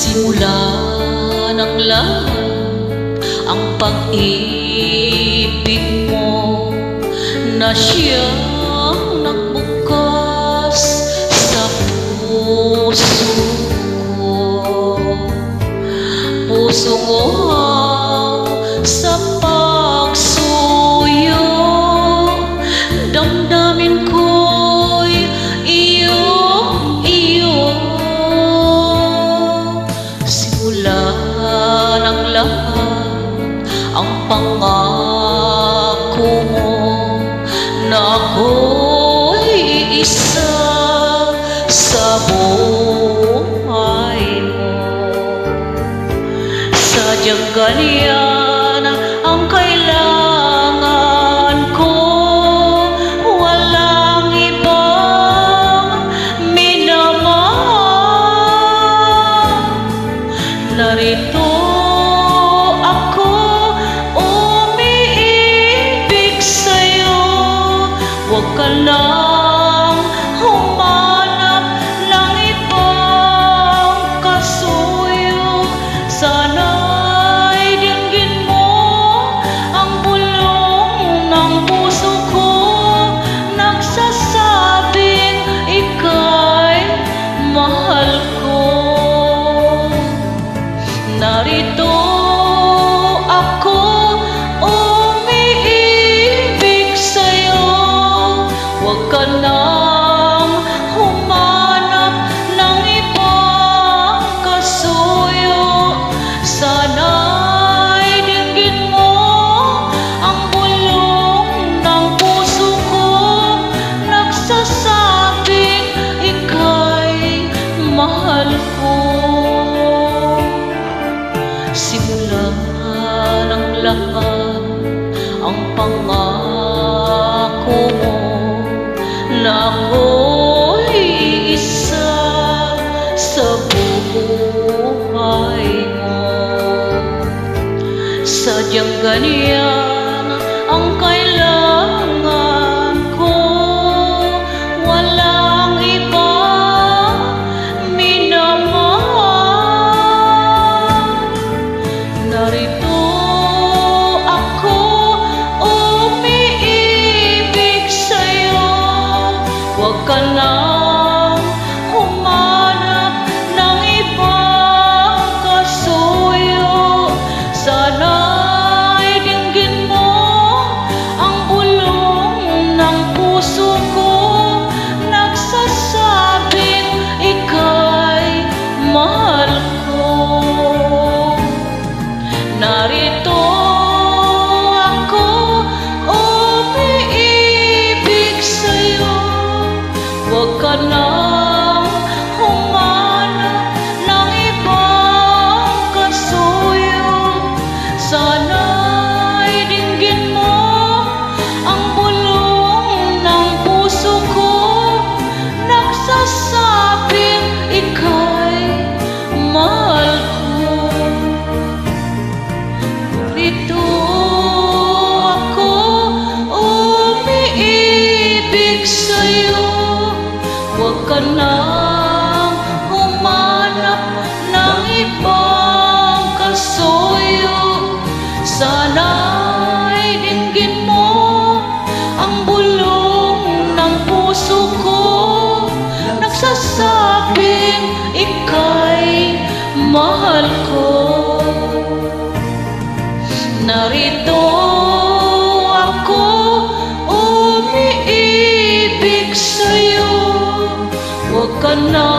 Simula ng lahat ang pag-ibig mo na siyang nagbukas sa puso ko. Pusong uhaw sa pagsuyo, damdamin ko'y iyo. Simula ng lahat ang pangako mo na ako'y iisa sa buhay mo. Sadyang ganyan ang kailangan ko, walang ibang minamahal. Narito ako, umiibig sa'yo. Huwag ka lang humanap ng ibang kasuyo. Sana'y dinggin mo ang bulong ng puso ko, nagsasabing ika'y mahal ko. Narito ako, umiibig sa'yo. Huwag ka nang humanap ng ibang kasuyo. Sana'y dinggin mo ang bulong ng puso ko, nagsasabing ika'y mahal ko. Simula ng lahat ang pangako mo na ako'y isa sa buhay mo. Sadyang ganyan ang kailangan ko, walang ibang minamahal. Narito ako, umiibig sa'yo. Huwag ka nang humanap ng ibang kasuyo. Sana'y dinggin mo ang bulong ng puso ko, nagsasabing ika'y mahal ko. Narito ako, umiibig sa'yo. Huwag ka nang humanap ng ibang kasuyo. Sana'y dinggin mo ang bulong ng puso ko, nagsasabing ika'y mahal ko. Narito ako, umiibig sa'yo. Huwag ka nang humanap ng ibang kasuyo. Sana'y dinggin mo ang bulong ng puso ko, nagsasabing ika'y mahal ko. Narito ako, umiibig sa'yo. Huwag ka na